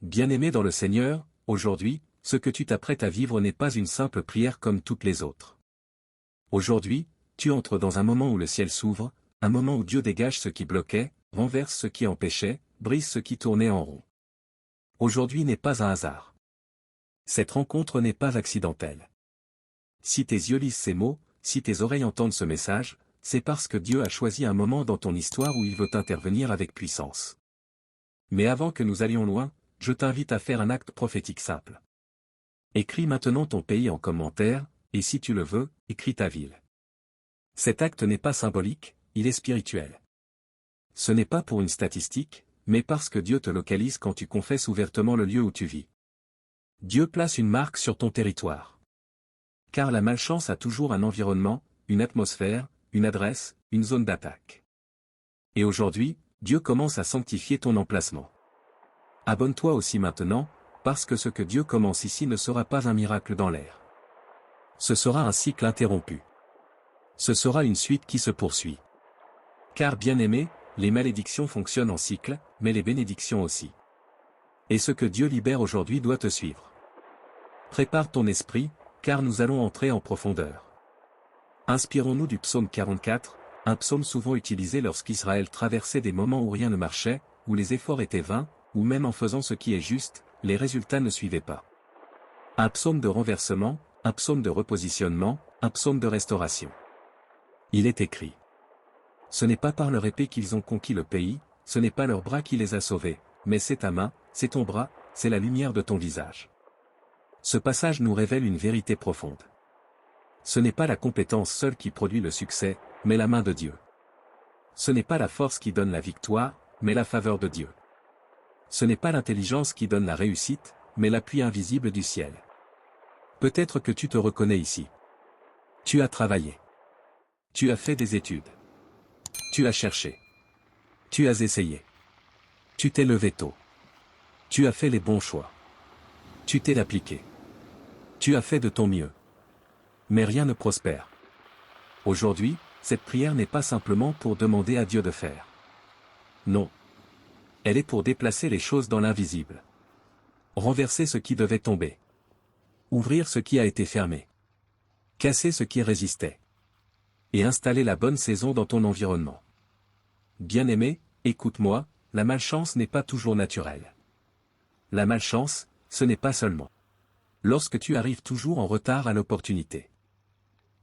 Bien-aimé dans le Seigneur, aujourd'hui, ce que tu t'apprêtes à vivre n'est pas une simple prière comme toutes les autres. Aujourd'hui, tu entres dans un moment où le ciel s'ouvre, un moment où Dieu dégage ce qui bloquait, renverse ce qui empêchait, brise ce qui tournait en rond. Aujourd'hui n'est pas un hasard. Cette rencontre n'est pas accidentelle. Si tes yeux lisent ces mots, si tes oreilles entendent ce message, c'est parce que Dieu a choisi un moment dans ton histoire où il veut intervenir avec puissance. Mais avant que nous allions loin, je t'invite à faire un acte prophétique simple. Écris maintenant ton pays en commentaire, et si tu le veux, écris ta ville. Cet acte n'est pas symbolique, il est spirituel. Ce n'est pas pour une statistique, mais parce que Dieu te localise quand tu confesses ouvertement le lieu où tu vis. Dieu place une marque sur ton territoire. Car la malchance a toujours un environnement, une atmosphère, une adresse, une zone d'attaque. Et aujourd'hui, Dieu commence à sanctifier ton emplacement. Abonne-toi aussi maintenant, parce que ce que Dieu commence ici ne sera pas un miracle dans l'air. Ce sera un cycle interrompu. Ce sera une suite qui se poursuit. Car bien-aimé, les malédictions fonctionnent en cycle, mais les bénédictions aussi. Et ce que Dieu libère aujourd'hui doit te suivre. Prépare ton esprit, car nous allons entrer en profondeur. Inspirons-nous du psaume 44, un psaume souvent utilisé lorsqu'Israël traversait des moments où rien ne marchait, où les efforts étaient vains, ou même en faisant ce qui est juste, les résultats ne suivaient pas. Un psaume de renversement, un psaume de repositionnement, un psaume de restauration. Il est écrit. Ce n'est pas par leur épée qu'ils ont conquis le pays, ce n'est pas leur bras qui les a sauvés, mais c'est ta main, c'est ton bras, c'est la lumière de ton visage. Ce passage nous révèle une vérité profonde. Ce n'est pas la compétence seule qui produit le succès, mais la main de Dieu. Ce n'est pas la force qui donne la victoire, mais la faveur de Dieu. Ce n'est pas l'intelligence qui donne la réussite, mais l'appui invisible du ciel. Peut-être que tu te reconnais ici. Tu as travaillé. Tu as fait des études. Tu as cherché. Tu as essayé. Tu t'es levé tôt. Tu as fait les bons choix. Tu t'es appliqué. Tu as fait de ton mieux. Mais rien ne prospère. Aujourd'hui, cette prière n'est pas simplement pour demander à Dieu de faire. Non. Elle est pour déplacer les choses dans l'invisible. Renverser ce qui devait tomber. Ouvrir ce qui a été fermé. Casser ce qui résistait. Et installer la bonne saison dans ton environnement. Bien-aimé, écoute-moi, la malchance n'est pas toujours naturelle. La malchance, ce n'est pas seulement lorsque tu arrives toujours en retard à l'opportunité.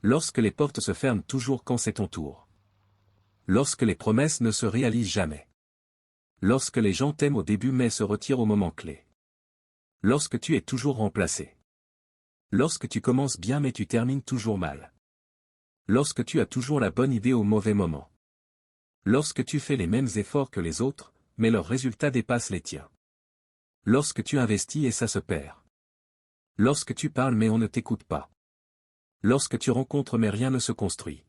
Lorsque les portes se ferment toujours quand c'est ton tour. Lorsque les promesses ne se réalisent jamais. Lorsque les gens t'aiment au début mais se retirent au moment clé. Lorsque tu es toujours remplacé. Lorsque tu commences bien mais tu termines toujours mal. Lorsque tu as toujours la bonne idée au mauvais moment. Lorsque tu fais les mêmes efforts que les autres, mais leurs résultats dépassent les tiens. Lorsque tu investis et ça se perd. Lorsque tu parles mais on ne t'écoute pas. Lorsque tu rencontres mais rien ne se construit.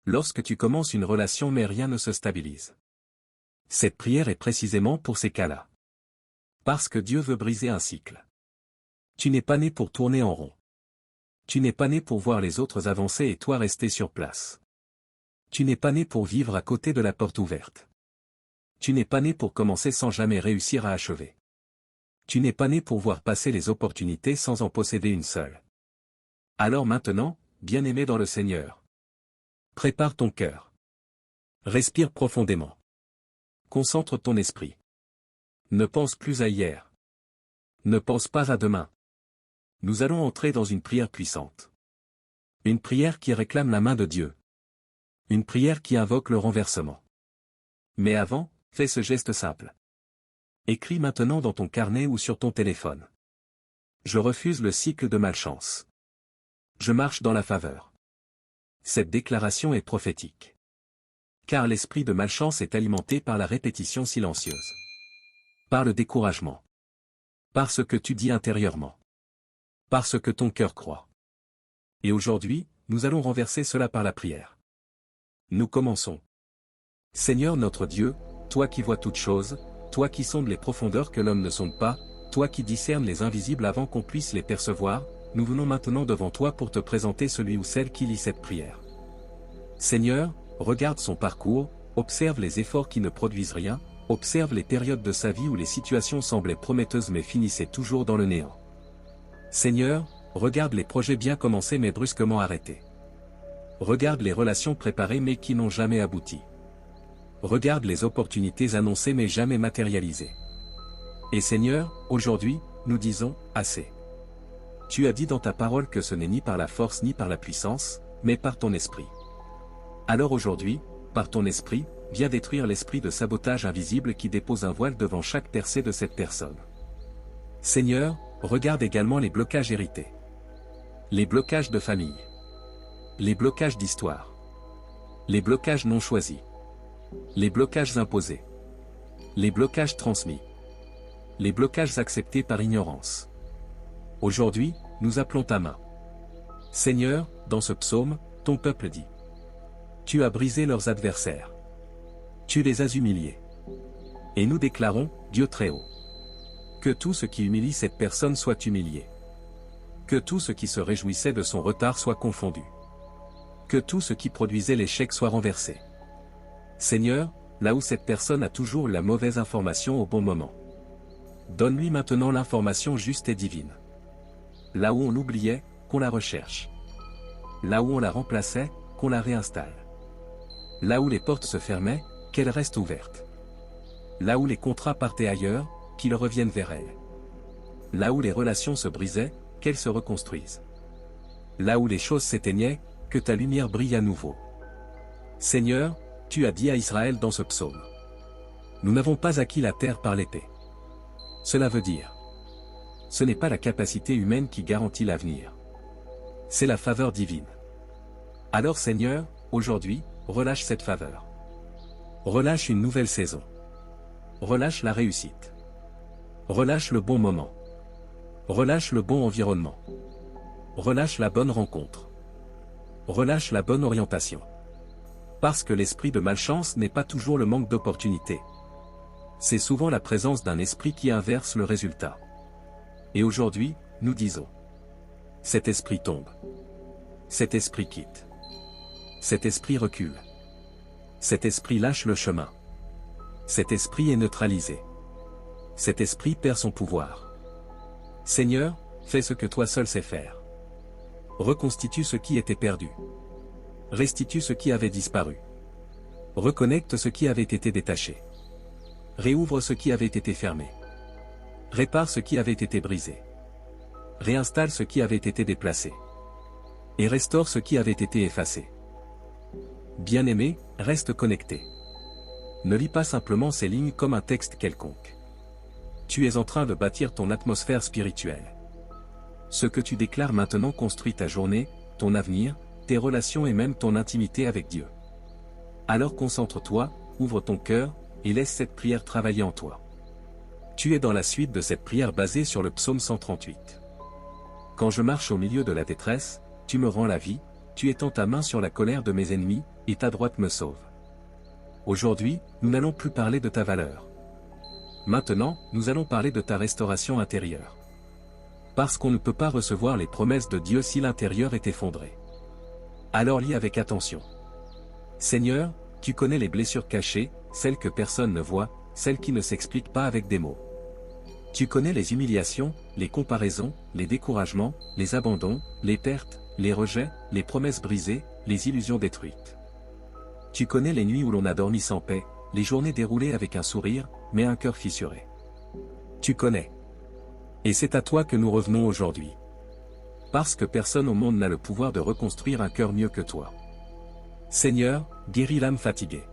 Lorsque tu commences une relation mais rien ne se stabilise. Cette prière est précisément pour ces cas-là. Parce que Dieu veut briser un cycle. Tu n'es pas né pour tourner en rond. Tu n'es pas né pour voir les autres avancer et toi rester sur place. Tu n'es pas né pour vivre à côté de la porte ouverte. Tu n'es pas né pour commencer sans jamais réussir à achever. Tu n'es pas né pour voir passer les opportunités sans en posséder une seule. Alors maintenant, bien-aimé dans le Seigneur. Prépare ton cœur. Respire profondément. Concentre ton esprit. Ne pense plus à hier. Ne pense pas à demain. Nous allons entrer dans une prière puissante. Une prière qui réclame la main de Dieu. Une prière qui invoque le renversement. Mais avant, fais ce geste simple. Écris maintenant dans ton carnet ou sur ton téléphone. Je refuse le cycle de malchance. Je marche dans la faveur. Cette déclaration est prophétique. Car l'esprit de malchance est alimenté par la répétition silencieuse. Par le découragement. Par ce que tu dis intérieurement. Par ce que ton cœur croit. Et aujourd'hui, nous allons renverser cela par la prière. Nous commençons. Seigneur notre Dieu, toi qui vois toutes choses, toi qui sondes les profondeurs que l'homme ne sonde pas, toi qui discernes les invisibles avant qu'on puisse les percevoir, nous venons maintenant devant toi pour te présenter celui ou celle qui lit cette prière. Seigneur, regarde son parcours, observe les efforts qui ne produisent rien, Observe les périodes de sa vie où les situations semblaient prometteuses mais finissaient toujours dans le néant. Seigneur, regarde les projets bien commencés mais brusquement arrêtés. Regarde les relations préparées mais qui n'ont jamais abouti. Regarde les opportunités annoncées mais jamais matérialisées. Et Seigneur, aujourd'hui, nous disons, assez. Tu as dit dans ta parole que ce n'est ni par la force ni par la puissance, mais par ton esprit. Alors aujourd'hui, par ton esprit, viens détruire l'esprit de sabotage invisible qui dépose un voile devant chaque percée de cette personne. Seigneur, regarde également les blocages hérités. Les blocages de famille. Les blocages d'histoire. Les blocages non choisis. Les blocages imposés. Les blocages transmis. Les blocages acceptés par ignorance. Aujourd'hui, nous appelons ta main. Seigneur, dans ce psaume, ton peuple dit. Tu as brisé leurs adversaires. Tu les as humiliés. Et nous déclarons, Dieu très haut. Que tout ce qui humilie cette personne soit humilié. Que tout ce qui se réjouissait de son retard soit confondu. Que tout ce qui produisait l'échec soit renversé. Seigneur, là où cette personne a toujours la mauvaise information au bon moment. Donne-lui maintenant l'information juste et divine. Là où on l'oubliait, qu'on la recherche. Là où on la remplaçait, qu'on la réinstalle. Là où les portes se fermaient, qu'elles restent ouvertes. Là où les contrats partaient ailleurs, qu'ils reviennent vers elle. Là où les relations se brisaient, qu'elles se reconstruisent. Là où les choses s'éteignaient, que ta lumière brille à nouveau. Seigneur, tu as dit à Israël dans ce psaume. Nous n'avons pas acquis la terre par l'épée. Cela veut dire. Ce n'est pas la capacité humaine qui garantit l'avenir. C'est la faveur divine. Alors Seigneur, aujourd'hui, relâche cette faveur. Relâche une nouvelle saison. Relâche la réussite. Relâche le bon moment. Relâche le bon environnement. Relâche la bonne rencontre. Relâche la bonne orientation. Parce que l'esprit de malchance n'est pas toujours le manque d'opportunités. C'est souvent la présence d'un esprit qui inverse le résultat. Et aujourd'hui, nous disons. Cet esprit tombe. Cet esprit quitte. Cet esprit recule. Cet esprit lâche le chemin. Cet esprit est neutralisé. Cet esprit perd son pouvoir. Seigneur, fais ce que toi seul sais faire. Reconstitue ce qui était perdu. Restitue ce qui avait disparu. Reconnecte ce qui avait été détaché. Réouvre ce qui avait été fermé. Répare ce qui avait été brisé. Réinstalle ce qui avait été déplacé. Et restaure ce qui avait été effacé. Bien-aimé, reste connecté. Ne lis pas simplement ces lignes comme un texte quelconque. Tu es en train de bâtir ton atmosphère spirituelle. Ce que tu déclares maintenant construit ta journée, ton avenir, tes relations et même ton intimité avec Dieu. Alors concentre-toi, ouvre ton cœur, et laisse cette prière travailler en toi. Tu es dans la suite de cette prière basée sur le psaume 138. Quand je marche au milieu de la détresse, tu me rends la vie, tu étends ta main sur la colère de mes ennemis, et ta droite me sauve. Aujourd'hui, nous n'allons plus parler de ta valeur. Maintenant, nous allons parler de ta restauration intérieure. Parce qu'on ne peut pas recevoir les promesses de Dieu si l'intérieur est effondré. Alors lis avec attention. Seigneur, tu connais les blessures cachées, celles que personne ne voit, celles qui ne s'expliquent pas avec des mots. Tu connais les humiliations, les comparaisons, les découragements, les abandons, les pertes, les rejets, les promesses brisées, les illusions détruites. Tu connais les nuits où l'on a dormi sans paix, les journées déroulées avec un sourire, mais un cœur fissuré. Tu connais. Et c'est à toi que nous revenons aujourd'hui. Parce que personne au monde n'a le pouvoir de reconstruire un cœur mieux que toi. Seigneur, guéris l'âme fatiguée.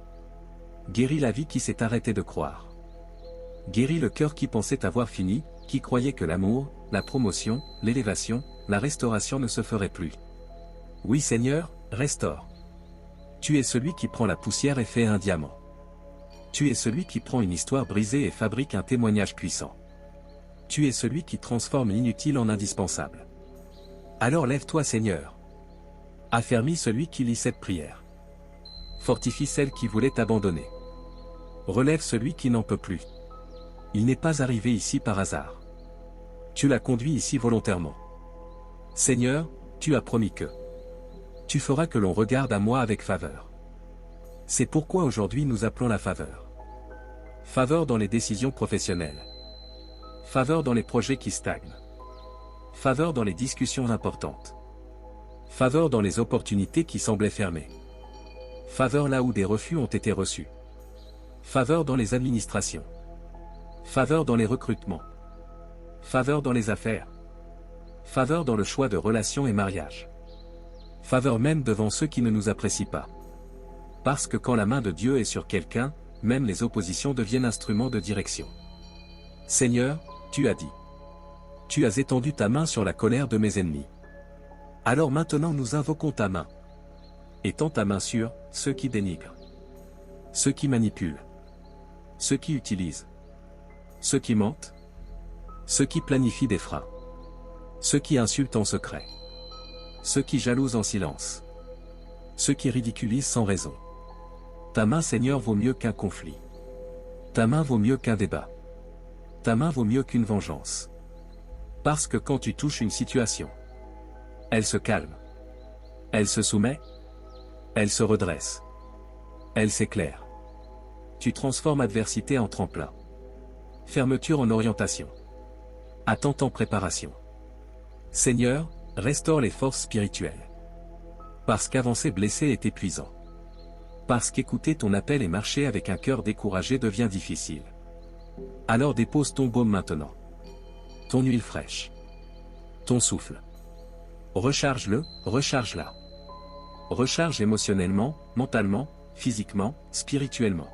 Guéris la vie qui s'est arrêtée de croire. Guéris le cœur qui pensait avoir fini, qui croyait que l'amour, la promotion, l'élévation, la restauration ne se feraient plus. Oui Seigneur, restaure. Tu es celui qui prend la poussière et fait un diamant. Tu es celui qui prend une histoire brisée et fabrique un témoignage puissant. Tu es celui qui transforme l'inutile en indispensable. Alors lève-toi Seigneur. Affermis celui qui lit cette prière. Fortifie celle qui voulait t'abandonner. Relève celui qui n'en peut plus. Il n'est pas arrivé ici par hasard. Tu l'as conduit ici volontairement. Seigneur, tu as promis que tu feras que l'on regarde à moi avec faveur. C'est pourquoi aujourd'hui nous appelons la faveur. Faveur dans les décisions professionnelles. Faveur dans les projets qui stagnent. Faveur dans les discussions importantes. Faveur dans les opportunités qui semblaient fermées. Faveur là où des refus ont été reçus. Faveur dans les administrations. Faveur dans les recrutements. Faveur dans les affaires. Faveur dans le choix de relations et mariages. Faveur même devant ceux qui ne nous apprécient pas. Parce que quand la main de Dieu est sur quelqu'un, même les oppositions deviennent instruments de direction. Seigneur, tu as dit. Tu as étendu ta main sur la colère de mes ennemis. Alors maintenant nous invoquons ta main. Étends ta main sur ceux qui dénigrent, ceux qui manipulent, ceux qui utilisent, ceux qui mentent, ceux qui planifient des freins, ceux qui insultent en secret, ceux qui jalousent en silence, ceux qui ridiculisent sans raison. Ta main, Seigneur, vaut mieux qu'un conflit. Ta main vaut mieux qu'un débat. Ta main vaut mieux qu'une vengeance. Parce que quand tu touches une situation, elle se calme. Elle se soumet. Elle se redresse. Elle s'éclaire. Tu transformes adversité en tremplin. Fermeture en orientation. Attente en préparation. Seigneur, restaure les forces spirituelles. Parce qu'avancer blessé est épuisant. Parce qu'écouter ton appel et marcher avec un cœur découragé devient difficile. Alors dépose ton baume maintenant. Ton huile fraîche. Ton souffle. Recharge-le, recharge-la. Recharge émotionnellement, mentalement, physiquement, spirituellement.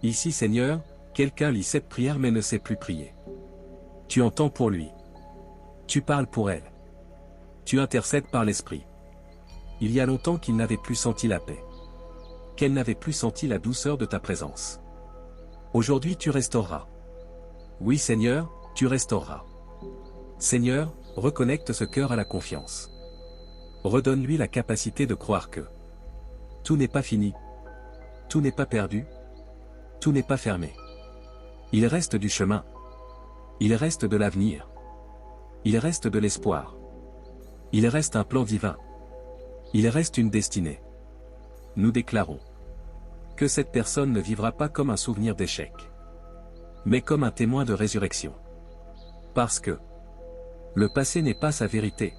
Ici, Seigneur, quelqu'un lit cette prière mais ne sait plus prier. Tu entends pour lui. Tu parles pour elle. Tu intercèdes par l'esprit. Il y a longtemps qu'il n'avait plus senti la paix. Qu'elle n'avait plus senti la douceur de ta présence. Aujourd'hui tu restaureras. Oui Seigneur, tu restaureras. Seigneur, reconnecte ce cœur à la confiance. Redonne-lui la capacité de croire que tout n'est pas fini. Tout n'est pas perdu. Tout n'est pas fermé. Il reste du chemin. Il reste de l'avenir. Il reste de l'espoir. Il reste un plan divin. Il reste une destinée. Nous déclarons que cette personne ne vivra pas comme un souvenir d'échec, mais comme un témoin de résurrection. Parce que le passé n'est pas sa vérité.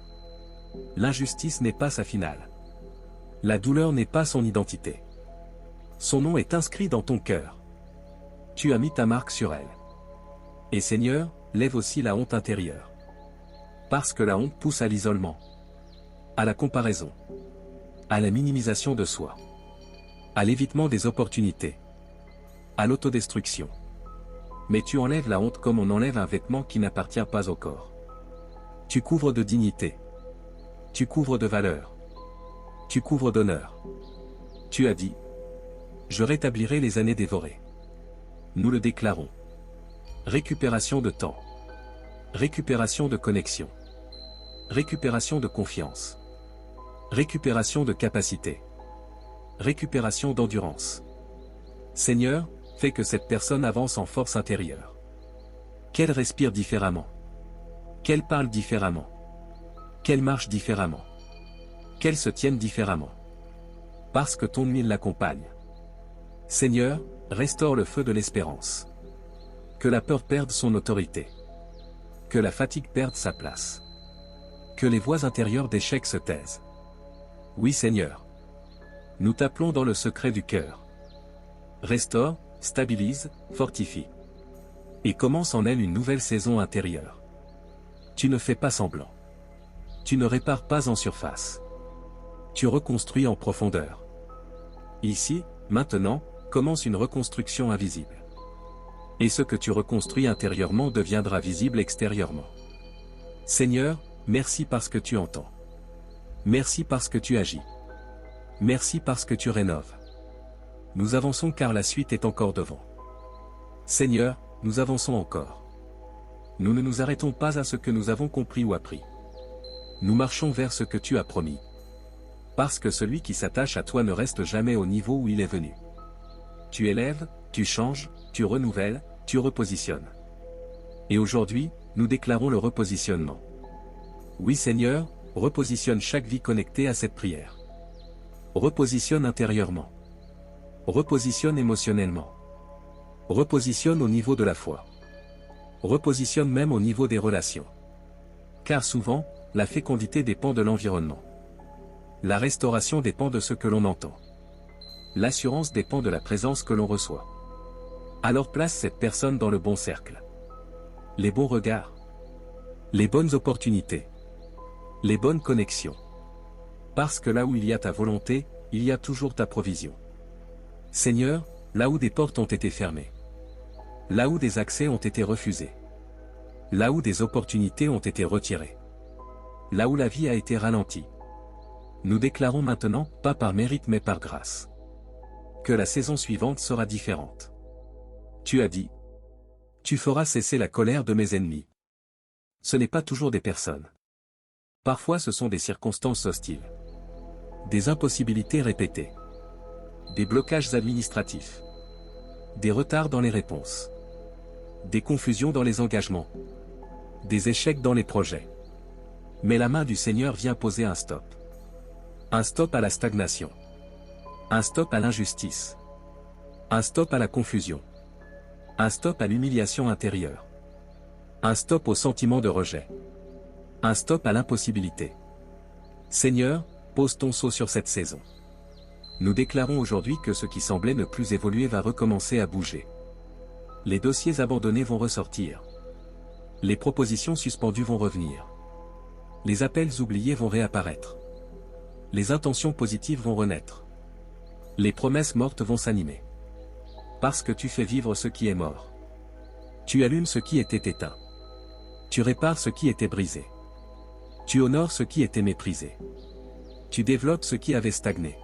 L'injustice n'est pas sa finale. La douleur n'est pas son identité. Son nom est inscrit dans ton cœur. Tu as mis ta marque sur elle. Et Seigneur, lève aussi la honte intérieure. Parce que la honte pousse à l'isolement, à la comparaison, à la minimisation de soi, à l'évitement des opportunités, à l'autodestruction. Mais tu enlèves la honte comme on enlève un vêtement qui n'appartient pas au corps. Tu couvres de dignité. Tu couvres de valeur. Tu couvres d'honneur. Tu as dit, je rétablirai les années dévorées. Nous le déclarons. Récupération de temps. Récupération de connexion. Récupération de confiance. Récupération de capacité. Récupération d'endurance. Seigneur, fais que cette personne avance en force intérieure. Qu'elle respire différemment. Qu'elle parle différemment. Qu'elle marche différemment. Qu'elle se tienne différemment. Parce que ton huile l'accompagne. Seigneur, restaure le feu de l'espérance. Que la peur perde son autorité. Que la fatigue perde sa place. Que les voix intérieures d'échec se taisent. Oui Seigneur. Nous t'appelons dans le secret du cœur. Restaure, stabilise, fortifie. Et commence en elle une nouvelle saison intérieure. Tu ne fais pas semblant. Tu ne répares pas en surface. Tu reconstruis en profondeur. Ici, maintenant, commence une reconstruction invisible. Et ce que tu reconstruis intérieurement deviendra visible extérieurement. Seigneur, merci parce que tu entends. Merci parce que tu agis. Merci parce que tu rénoves. Nous avançons car la suite est encore devant. Seigneur, nous avançons encore. Nous ne nous arrêtons pas à ce que nous avons compris ou appris. Nous marchons vers ce que tu as promis. Parce que celui qui s'attache à toi ne reste jamais au niveau où il est venu. Tu élèves, tu changes, tu renouvelles, tu repositionnes. Et aujourd'hui, nous déclarons le repositionnement. Oui Seigneur, repositionne chaque vie connectée à cette prière. Repositionne intérieurement. Repositionne émotionnellement. Repositionne au niveau de la foi. Repositionne même au niveau des relations. Car souvent, la fécondité dépend de l'environnement. La restauration dépend de ce que l'on entend. L'assurance dépend de la présence que l'on reçoit. Alors place cette personne dans le bon cercle. Les bons regards. Les bonnes opportunités. Les bonnes connexions. Parce que là où il y a ta volonté, il y a toujours ta provision. Seigneur, là où des portes ont été fermées. Là où des accès ont été refusés. Là où des opportunités ont été retirées. Là où la vie a été ralentie. Nous déclarons maintenant, pas par mérite mais par grâce, que la saison suivante sera différente. Tu as dit. Tu feras cesser la colère de mes ennemis. Ce n'est pas toujours des personnes. Parfois ce sont des circonstances hostiles. Des impossibilités répétées. Des blocages administratifs. Des retards dans les réponses. Des confusions dans les engagements. Des échecs dans les projets. Mais la main du Seigneur vient poser un stop. Un stop à la stagnation. Un stop à l'injustice. Un stop à la confusion. Un stop à l'humiliation intérieure. Un stop au sentiment de rejet. Un stop à l'impossibilité. Seigneur, pose ton sceau sur cette saison. Nous déclarons aujourd'hui que ce qui semblait ne plus évoluer va recommencer à bouger. Les dossiers abandonnés vont ressortir. Les propositions suspendues vont revenir. Les appels oubliés vont réapparaître. Les intentions positives vont renaître. Les promesses mortes vont s'animer. Parce que tu fais vivre ce qui est mort. Tu allumes ce qui était éteint. Tu répares ce qui était brisé. Tu honores ce qui était méprisé. Tu développes ce qui avait stagné.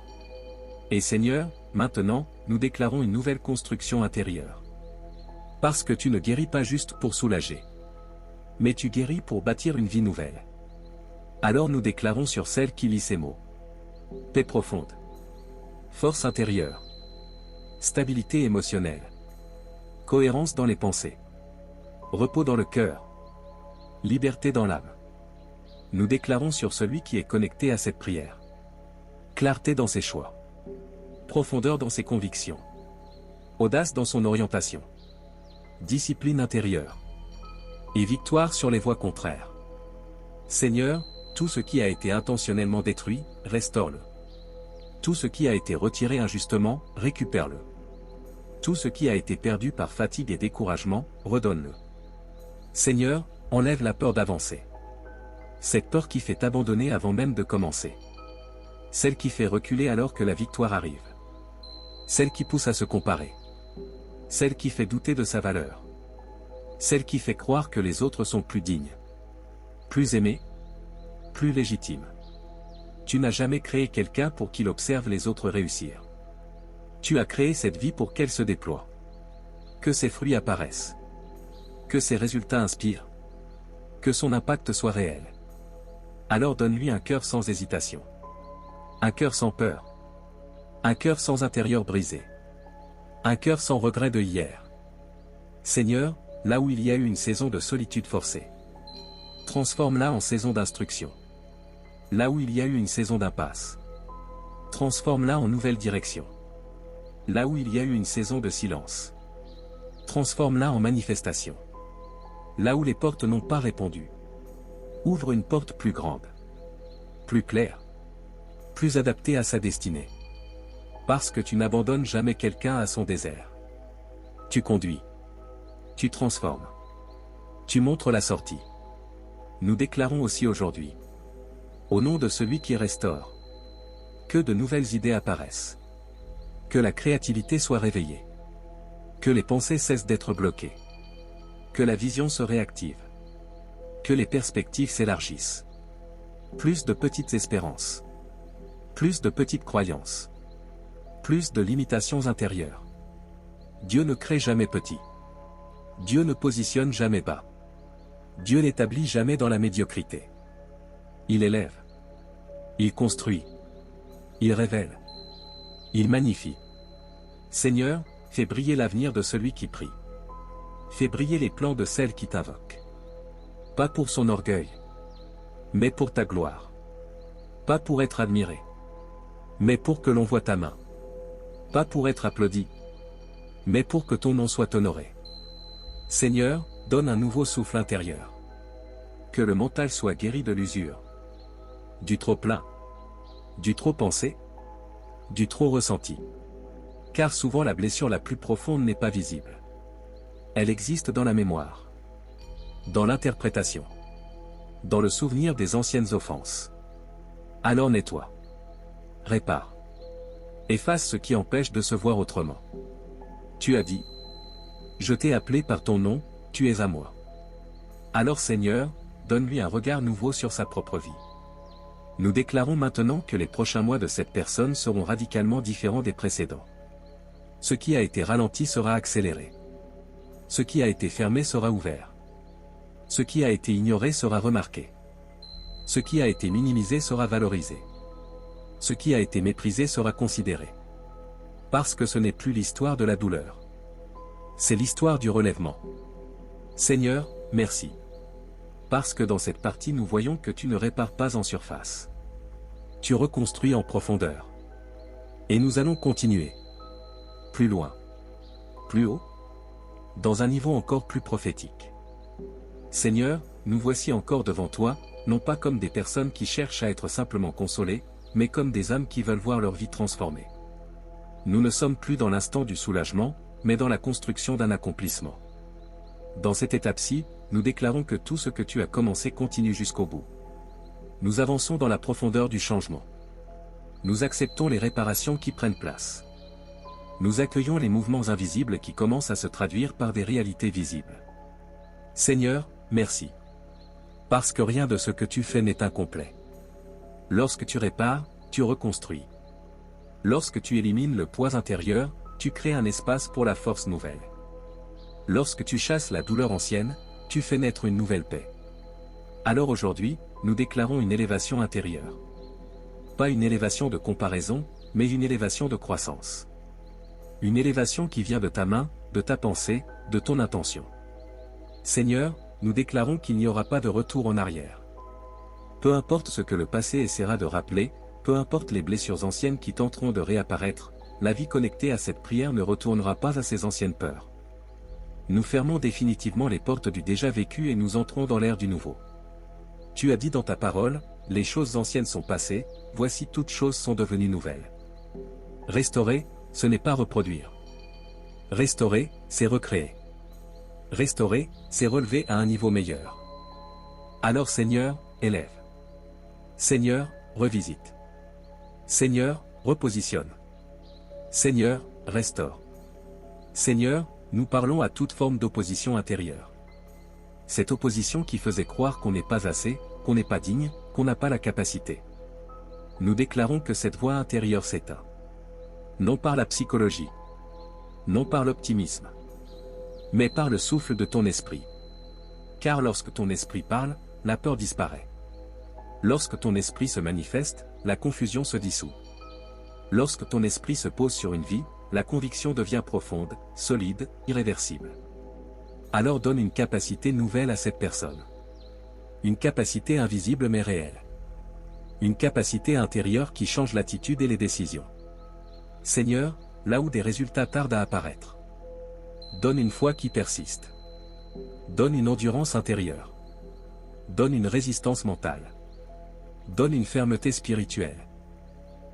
Et Seigneur, maintenant, nous déclarons une nouvelle construction intérieure. Parce que tu ne guéris pas juste pour soulager. Mais tu guéris pour bâtir une vie nouvelle. Alors nous déclarons sur celle qui lit ces mots. Paix profonde. Force intérieure. Stabilité émotionnelle. Cohérence dans les pensées. Repos dans le cœur. Liberté dans l'âme. Nous déclarons sur celui qui est connecté à cette prière. Clarté dans ses choix. Profondeur dans ses convictions. Audace dans son orientation. Discipline intérieure. Et victoire sur les voies contraires. Seigneur, tout ce qui a été intentionnellement détruit, restaure-le. Tout ce qui a été retiré injustement, récupère-le. Tout ce qui a été perdu par fatigue et découragement, redonne-le. Seigneur, enlève la peur d'avancer. Cette peur qui fait abandonner avant même de commencer. Celle qui fait reculer alors que la victoire arrive. Celle qui pousse à se comparer. Celle qui fait douter de sa valeur. Celle qui fait croire que les autres sont plus dignes. Plus aimés. Plus légitimes. Tu n'as jamais créé quelqu'un pour qu'il observe les autres réussir. Tu as créé cette vie pour qu'elle se déploie. Que ses fruits apparaissent. Que ses résultats inspirent. Que son impact soit réel. Alors donne-lui un cœur sans hésitation. Un cœur sans peur. Un cœur sans intérieur brisé. Un cœur sans regret de hier. Seigneur, là où il y a eu une saison de solitude forcée, transforme-la en saison d'instruction. Là où il y a eu une saison d'impasse, transforme-la en nouvelle direction. Là où il y a eu une saison de silence, transforme-la en manifestation. Là où les portes n'ont pas répondu, ouvre une porte plus grande, plus claire, plus adaptée à sa destinée. Parce que tu n'abandonnes jamais quelqu'un à son désert. Tu conduis. Tu transformes. Tu montres la sortie. Nous déclarons aussi aujourd'hui, au nom de celui qui restaure, que de nouvelles idées apparaissent. Que la créativité soit réveillée. Que les pensées cessent d'être bloquées. Que la vision se réactive. Que les perspectives s'élargissent. Plus de petites espérances. Plus de petites croyances. Plus de limitations intérieures. Dieu ne crée jamais petit. Dieu ne positionne jamais bas. Dieu n'établit jamais dans la médiocrité. Il élève. Il construit. Il révèle. Il magnifie. Seigneur, fais briller l'avenir de celui qui prie. Fais briller les plans de celle qui t'invoque. Pas pour son orgueil, mais pour ta gloire. Pas pour être admiré, mais pour que l'on voie ta main. Pas pour être applaudi, mais pour que ton nom soit honoré. Seigneur, donne un nouveau souffle intérieur. Que le mental soit guéri de l'usure. Du trop plein. Du trop pensé. Du trop ressenti. Car souvent la blessure la plus profonde n'est pas visible. Elle existe dans la mémoire. Dans l'interprétation. Dans le souvenir des anciennes offenses. Alors nettoie. Répare. Efface ce qui empêche de se voir autrement. Tu as dit. Je t'ai appelé par ton nom, tu es à moi. Alors Seigneur, donne-lui un regard nouveau sur sa propre vie. Nous déclarons maintenant que les prochains mois de cette personne seront radicalement différents des précédents. Ce qui a été ralenti sera accéléré. Ce qui a été fermé sera ouvert. Ce qui a été ignoré sera remarqué. Ce qui a été minimisé sera valorisé. Ce qui a été méprisé sera considéré. Parce que ce n'est plus l'histoire de la douleur. C'est l'histoire du relèvement. Seigneur, merci. Parce que dans cette partie nous voyons que tu ne répares pas en surface. Tu reconstruis en profondeur. Et nous allons continuer. Plus loin. Plus haut. Dans un niveau encore plus prophétique. Seigneur, nous voici encore devant toi, non pas comme des personnes qui cherchent à être simplement consolées, mais comme des âmes qui veulent voir leur vie transformée. Nous ne sommes plus dans l'instant du soulagement, mais dans la construction d'un accomplissement. Dans cette étape-ci, nous déclarons que tout ce que tu as commencé continue jusqu'au bout. Nous avançons dans la profondeur du changement. Nous acceptons les réparations qui prennent place. Nous accueillons les mouvements invisibles qui commencent à se traduire par des réalités visibles. Seigneur, merci. Parce que rien de ce que tu fais n'est incomplet. Lorsque tu répares, tu reconstruis. Lorsque tu élimines le poids intérieur, tu crées un espace pour la force nouvelle. Lorsque tu chasses la douleur ancienne, tu fais naître une nouvelle paix. Alors aujourd'hui, nous déclarons une élévation intérieure. Pas une élévation de comparaison, mais une élévation de croissance. Une élévation qui vient de ta main, de ta pensée, de ton intention. Seigneur, nous déclarons qu'il n'y aura pas de retour en arrière. Peu importe ce que le passé essaiera de rappeler, peu importe les blessures anciennes qui tenteront de réapparaître, la vie connectée à cette prière ne retournera pas à ses anciennes peurs. Nous fermons définitivement les portes du déjà vécu et nous entrons dans l'ère du nouveau. Tu as dit dans ta parole, les choses anciennes sont passées, voici toutes choses sont devenues nouvelles. Restaurer, ce n'est pas reproduire. Restaurer, c'est recréer. Restaurer, c'est relever à un niveau meilleur. Alors Seigneur, élève. Seigneur, revisite. Seigneur, repositionne. Seigneur, restaure. Seigneur, nous parlons à toute forme d'opposition intérieure. Cette opposition qui faisait croire qu'on n'est pas assez, qu'on n'est pas digne, qu'on n'a pas la capacité. Nous déclarons que cette voix intérieure s'éteint. Non par la psychologie. Non par l'optimisme. Mais par le souffle de ton esprit. Car lorsque ton esprit parle, la peur disparaît. Lorsque ton esprit se manifeste, la confusion se dissout. Lorsque ton esprit se pose sur une vie, la conviction devient profonde, solide, irréversible. Alors donne une capacité nouvelle à cette personne. Une capacité invisible mais réelle. Une capacité intérieure qui change l'attitude et les décisions. Seigneur, là où des résultats tardent à apparaître. Donne une foi qui persiste. Donne une endurance intérieure. Donne une résistance mentale. Donne une fermeté spirituelle.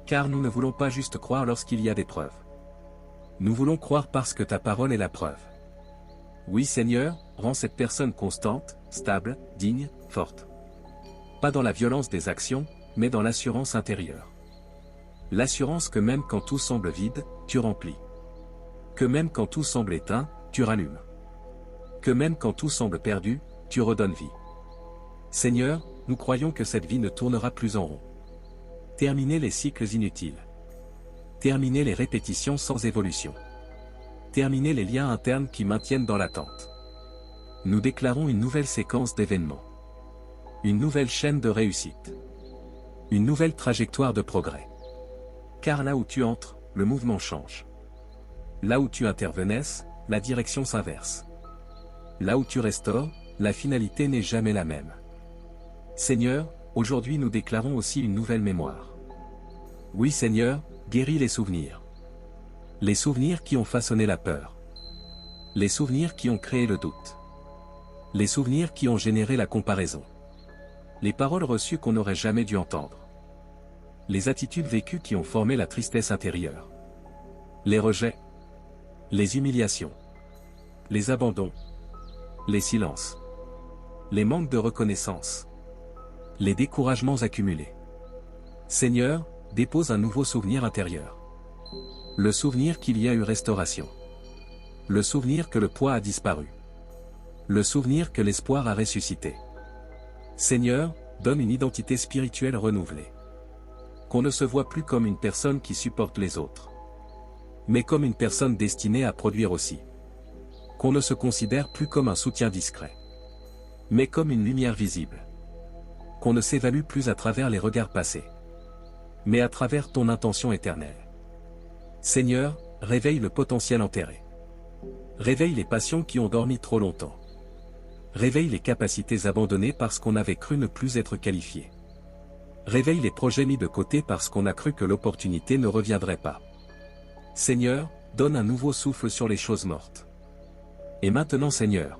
Car nous ne voulons pas juste croire lorsqu'il y a des preuves. Nous voulons croire parce que ta parole est la preuve. Oui Seigneur, rends cette personne constante, stable, digne, forte. Pas dans la violence des actions, mais dans l'assurance intérieure. L'assurance que même quand tout semble vide, tu remplis. Que même quand tout semble éteint, tu rallumes. Que même quand tout semble perdu, tu redonnes vie. Seigneur, nous croyons que cette vie ne tournera plus en rond. Terminez les cycles inutiles. Terminez les répétitions sans évolution. Terminez les liens internes qui maintiennent dans l'attente. Nous déclarons une nouvelle séquence d'événements. Une nouvelle chaîne de réussite. Une nouvelle trajectoire de progrès. Car là où tu entres, le mouvement change. Là où tu intervenais, la direction s'inverse. Là où tu restaures, la finalité n'est jamais la même. Seigneur, aujourd'hui nous déclarons aussi une nouvelle mémoire. Oui Seigneur, guéris les souvenirs. Les souvenirs qui ont façonné la peur. Les souvenirs qui ont créé le doute. Les souvenirs qui ont généré la comparaison. Les paroles reçues qu'on n'aurait jamais dû entendre. Les attitudes vécues qui ont formé la tristesse intérieure. Les rejets. Les humiliations. Les abandons. Les silences. Les manques de reconnaissance. Les découragements accumulés. Seigneur, dépose un nouveau souvenir intérieur. Le souvenir qu'il y a eu restauration. Le souvenir que le poids a disparu. Le souvenir que l'espoir a ressuscité. Seigneur, donne une identité spirituelle renouvelée. Qu'on ne se voit plus comme une personne qui supporte les autres, mais comme une personne destinée à produire aussi. Qu'on ne se considère plus comme un soutien discret, mais comme une lumière visible. Qu'on ne s'évalue plus à travers les regards passés, mais à travers ton intention éternelle. Seigneur, réveille le potentiel enterré. Réveille les passions qui ont dormi trop longtemps. Réveille les capacités abandonnées parce qu'on avait cru ne plus être qualifié. Réveille les projets mis de côté parce qu'on a cru que l'opportunité ne reviendrait pas. Seigneur, donne un nouveau souffle sur les choses mortes. Et maintenant Seigneur,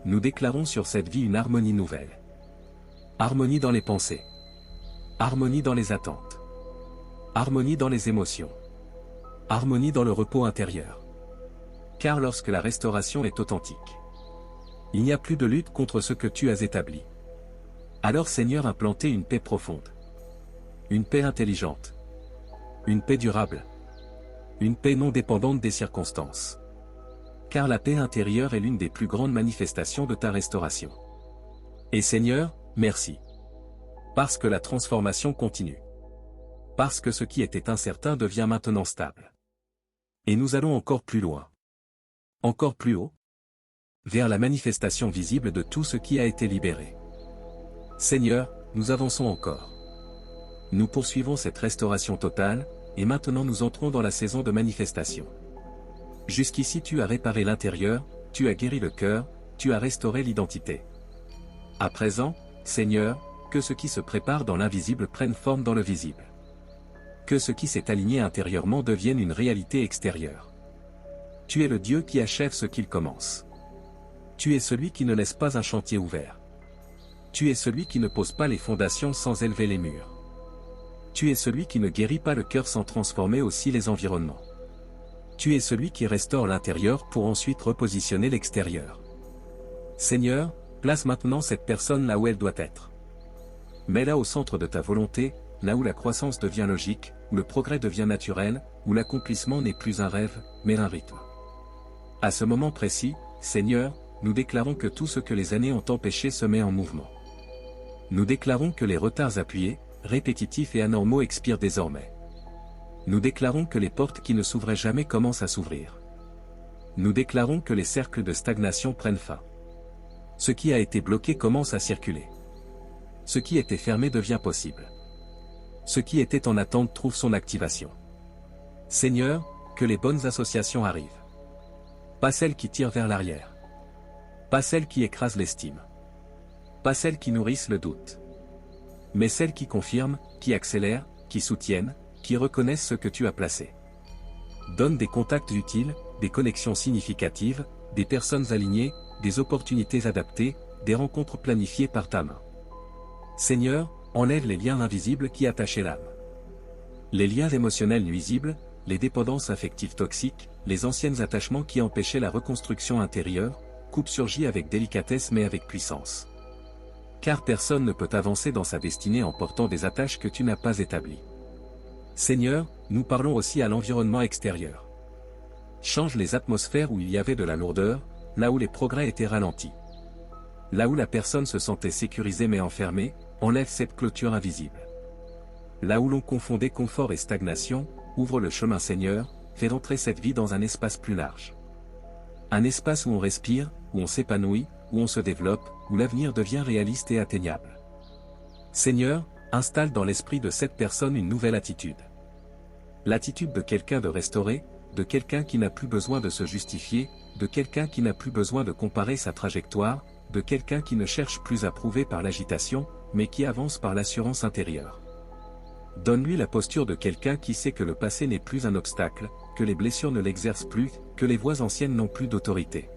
nous déclarons sur cette vie une harmonie nouvelle. Harmonie dans les pensées. Harmonie dans les attentes. Harmonie dans les émotions. Harmonie dans le repos intérieur. Car lorsque la restauration est authentique, il n'y a plus de lutte contre ce que tu as établi. Alors Seigneur, implantez une paix profonde. Une paix intelligente. Une paix durable. Une paix non dépendante des circonstances. Car la paix intérieure est l'une des plus grandes manifestations de ta restauration. Et Seigneur, merci. Parce que la transformation continue. Parce que ce qui était incertain devient maintenant stable. Et nous allons encore plus loin. Encore plus haut. Vers la manifestation visible de tout ce qui a été libéré. Seigneur, nous avançons encore. Nous poursuivons cette restauration totale, et maintenant nous entrons dans la saison de manifestation. Jusqu'ici tu as réparé l'intérieur, tu as guéri le cœur, tu as restauré l'identité. À présent, Seigneur, que ce qui se prépare dans l'invisible prenne forme dans le visible. Que ce qui s'est aligné intérieurement devienne une réalité extérieure. Tu es le Dieu qui achève ce qu'il commence. Tu es celui qui ne laisse pas un chantier ouvert. Tu es celui qui ne pose pas les fondations sans élever les murs. Tu es celui qui ne guérit pas le cœur sans transformer aussi les environnements. Tu es celui qui restaure l'intérieur pour ensuite repositionner l'extérieur. Seigneur, place maintenant cette personne là où elle doit être. Mets-la au centre de ta volonté, là où la croissance devient logique, où le progrès devient naturel, où l'accomplissement n'est plus un rêve, mais un rythme. À ce moment précis, Seigneur, nous déclarons que tout ce que les années ont empêché se met en mouvement. Nous déclarons que les retards appuyés, répétitifs et anormaux expirent désormais. Nous déclarons que les portes qui ne s'ouvraient jamais commencent à s'ouvrir. Nous déclarons que les cercles de stagnation prennent fin. Ce qui a été bloqué commence à circuler. Ce qui était fermé devient possible. Ce qui était en attente trouve son activation. Seigneur, que les bonnes associations arrivent. Pas celles qui tirent vers l'arrière. Pas celles qui écrasent l'estime. Pas celles qui nourrissent le doute. Mais celles qui confirment, qui accélèrent, qui soutiennent, qui reconnaissent ce que tu as placé. Donne des contacts utiles, des connexions significatives, des personnes alignées, des opportunités adaptées, des rencontres planifiées par ta main. Seigneur, enlève les liens invisibles qui attachaient l'âme. Les liens émotionnels nuisibles, les dépendances affectives toxiques, les anciens attachements qui empêchaient la reconstruction intérieure, coupe surgit avec délicatesse mais avec puissance. Car personne ne peut avancer dans sa destinée en portant des attaches que tu n'as pas établies. Seigneur, nous parlons aussi à l'environnement extérieur. Change les atmosphères où il y avait de la lourdeur, là où les progrès étaient ralentis. Là où la personne se sentait sécurisée mais enfermée, enlève cette clôture invisible. Là où l'on confondait confort et stagnation, ouvre le chemin Seigneur, fais rentrer cette vie dans un espace plus large. Un espace où on respire, où on s'épanouit, où on se développe, où l'avenir devient réaliste et atteignable. Seigneur, installe dans l'esprit de cette personne une nouvelle attitude. L'attitude de quelqu'un de restauré, de quelqu'un qui n'a plus besoin de se justifier, de quelqu'un qui n'a plus besoin de comparer sa trajectoire, de quelqu'un qui ne cherche plus à prouver par l'agitation, mais qui avance par l'assurance intérieure. Donne-lui la posture de quelqu'un qui sait que le passé n'est plus un obstacle, que les blessures ne l'exercent plus, que les voies anciennes n'ont plus d'autorité.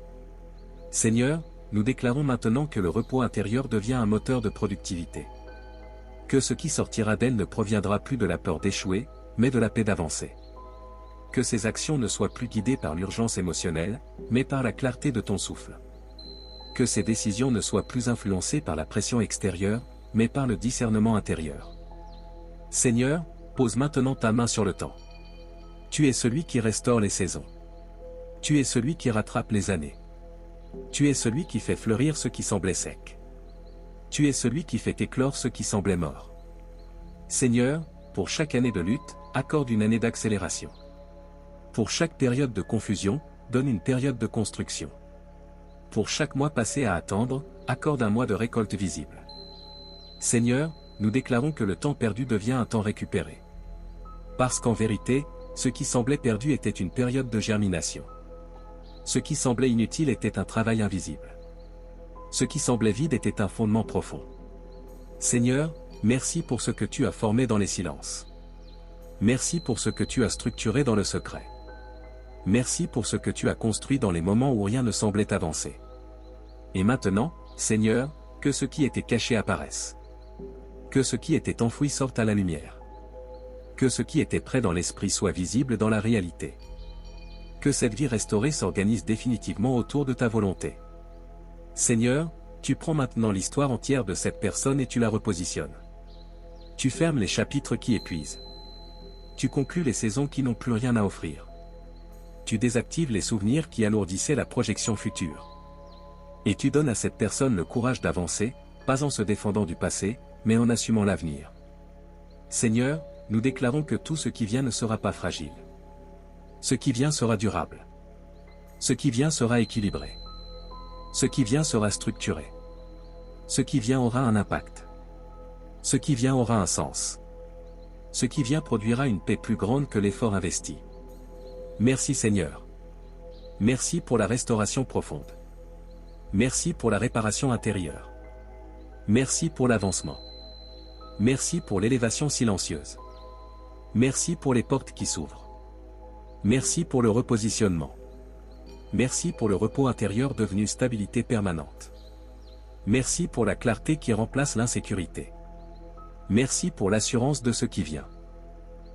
Seigneur, nous déclarons maintenant que le repos intérieur devient un moteur de productivité. Que ce qui sortira d'elle ne proviendra plus de la peur d'échouer, mais de la paix d'avancer. Que ses actions ne soient plus guidées par l'urgence émotionnelle, mais par la clarté de ton souffle. Que ses décisions ne soient plus influencées par la pression extérieure, mais par le discernement intérieur. Seigneur, pose maintenant ta main sur le temps. Tu es celui qui restaure les saisons. Tu es celui qui rattrape les années. Tu es celui qui fait fleurir ce qui semblait sec. Tu es celui qui fait éclore ce qui semblait mort. Seigneur, pour chaque année de lutte, accorde une année d'accélération. Pour chaque période de confusion, donne une période de construction. Pour chaque mois passé à attendre, accorde un mois de récolte visible. Seigneur, nous déclarons que le temps perdu devient un temps récupéré. Parce qu'en vérité, ce qui semblait perdu était une période de germination. Ce qui semblait inutile était un travail invisible. Ce qui semblait vide était un fondement profond. Seigneur, merci pour ce que tu as formé dans les silences. Merci pour ce que tu as structuré dans le secret. Merci pour ce que tu as construit dans les moments où rien ne semblait avancer. Et maintenant, Seigneur, que ce qui était caché apparaisse. Que ce qui était enfoui sorte à la lumière. Que ce qui était près dans l'esprit soit visible dans la réalité. Que cette vie restaurée s'organise définitivement autour de ta volonté. Seigneur, tu prends maintenant l'histoire entière de cette personne et tu la repositionnes. Tu fermes les chapitres qui épuisent. Tu conclus les saisons qui n'ont plus rien à offrir. Tu désactives les souvenirs qui alourdissaient la projection future. Et tu donnes à cette personne le courage d'avancer, pas en se défendant du passé, mais en assumant l'avenir. Seigneur, nous déclarons que tout ce qui vient ne sera pas fragile. Ce qui vient sera durable. Ce qui vient sera équilibré. Ce qui vient sera structuré. Ce qui vient aura un impact. Ce qui vient aura un sens. Ce qui vient produira une paix plus grande que l'effort investi. Merci Seigneur. Merci pour la restauration profonde. Merci pour la réparation intérieure. Merci pour l'avancement. Merci pour l'élévation silencieuse. Merci pour les portes qui s'ouvrent. Merci pour le repositionnement. Merci pour le repos intérieur devenu stabilité permanente. Merci pour la clarté qui remplace l'insécurité. Merci pour l'assurance de ce qui vient.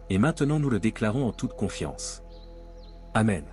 Et maintenant nous le déclarons en toute confiance. Amen.